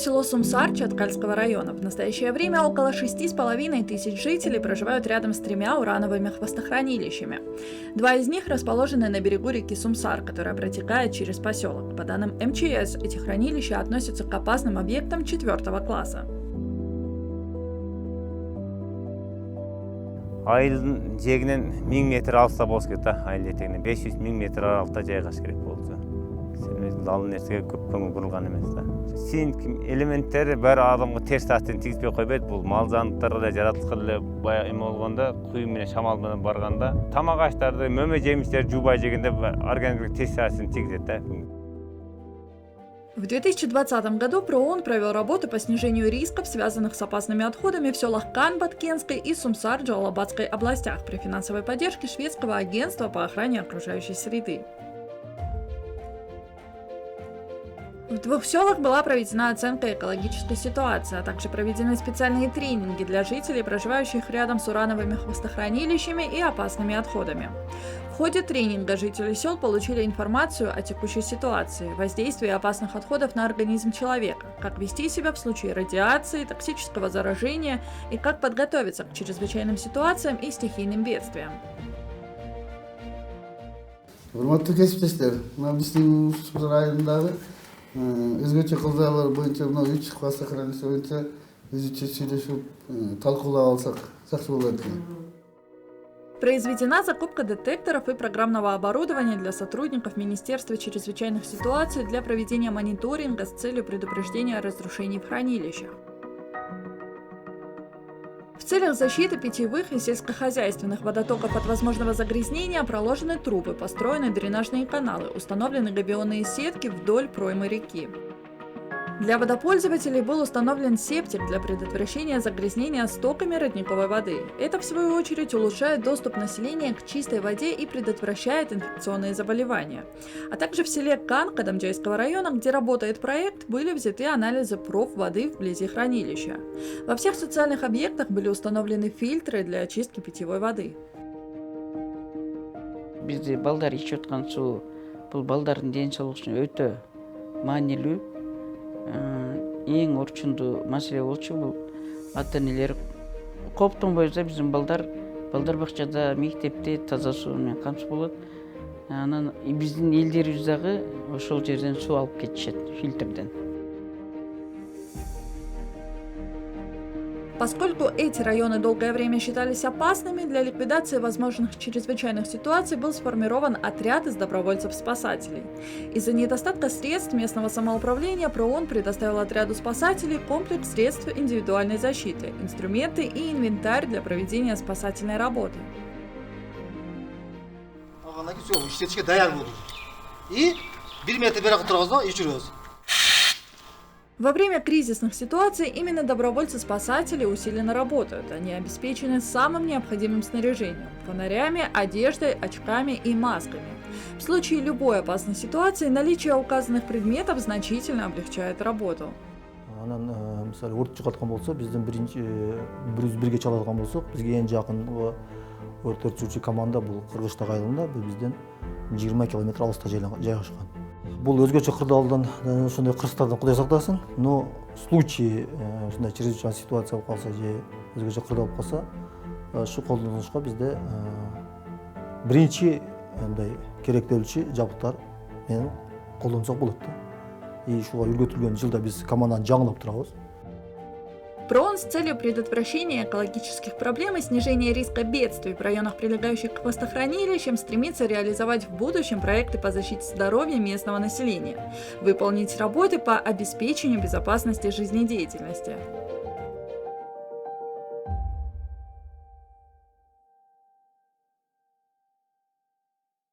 село Сумсар Чаткальского района. В настоящее время около 6,5 тысяч жителей проживают рядом с 3 урановыми хвостохранилищами. 2 из них расположены на берегу реки Сумсар, которая протекает через поселок. По данным МЧС, эти хранилища относятся к опасным объектам 4 класса. Айылдын жегинен 1000 метр алыста болуш керек да, айыл жетегинен 500 000 метр аралыкта жайгаш керек болчу. Себеби ал нерсеге көп көңүл бурулган эмес да. Синк элементтери баары адамга терс таасирин тийгизбей койбойт. Бул мал жануттарга да жараткыла эле баягы эме болгондо, куюм менен шамал менен барганда, тамак аштарды, мөмө жемиштерди жуубай жегенде организмге терс таасирин тийгизет да. В 2020 году ПРООН провел работы по снижению рисков, связанных с опасными отходами в селах Канбаткенской и Сумсар-Джалалабадской областях при финансовой поддержке шведского агентства по охране окружающей среды. В 2 селах была проведена оценка экологической ситуации, а также проведены специальные тренинги для жителей, проживающих рядом с урановыми хвостохранилищами и опасными отходами. В ходе тренинга жители сел получили информацию о текущей ситуации, воздействии опасных отходов на организм человека, как вести себя в случае радиации, токсического заражения и как подготовиться к чрезвычайным ситуациям и стихийным бедствиям. Урматтуу кесиптештер, биздин Сумсар айылындагы өзгөчө кылдалар боюнча 3 хвостохранилище боюнча өзүчө сүйлөшүп талкуулап алсак жакшы болот экен. Произведена закупка детекторов и программного оборудования для сотрудников Министерства чрезвычайных ситуаций для проведения мониторинга с целью предупреждения разрушений в хранилищах. В целях защиты питьевых и сельскохозяйственных водотоков от возможного загрязнения проложены трубы, построены дренажные каналы, установлены габионные сетки вдоль проймы реки. Для водопользователей был установлен септик для предотвращения загрязнения стоками родниковой воды. Это, в свою очередь, улучшает доступ населения к чистой воде и предотвращает инфекционные заболевания. А также в селе Кан Кадамджайского района, где работает проект, были взяты анализы проб воды вблизи хранилища. Во всех социальных объектах были установлены фильтры для очистки питьевой воды. Bizde balдар içip жатқан су, бұл балдардың денсаулығы үшін өте маанилүү. Ең орчундуу маселе болчу бул ата-энелер коптонбойбузда биздин балдар бакчада, мектепте таза суу менен камсыз болот. Анан биздин элдерибиз дагы ошол жерден суу алып кетишет фильтрден. Поскольку эти районы долгое время считались опасными, для ликвидации возможных чрезвычайных ситуаций был сформирован отряд из добровольцев-спасателей. Из-за недостатка средств местного самоуправления ПРООН предоставил отряду спасателей комплекс средств индивидуальной защиты, инструменты и инвентарь для проведения спасательной работы. Во время кризисных ситуаций именно добровольцы-спасатели усиленно работают. Они обеспечены самым необходимым снаряжением – фонарями, одеждой, очками и масками. В случае любой опасной ситуации наличие указанных предметов значительно облегчает работу. Мисалы өрт чыгаткан болсо, бизден биринчи 101-ге чалган болсок, бизге эң жакын өрт өчүрүүчү команда бул Кыргызтак айылында, бул бизден 20 километр алыста жайгашкан. Бул өзгөчө кырдаалдан ошондой кырсыктардан Кудай сактасын, но в случае ушундай чрезвычайный ситуация болуп калса же өзгөчө кырда болуп калса, ушу колдонушка бизде биринчи мындай керектелүүчү жабдыктар менен колдонсок болот да. И ушуга үйрөтүлгөн жылда биз команданы жаңылап турабыз. ПРООН с целью предотвращения экологических проблем и снижения риска бедствий в районах, прилегающих к хвостохранилищам, стремится реализовать в будущем проекты по защите здоровья местного населения, выполнить работы по обеспечению безопасности жизнедеятельности.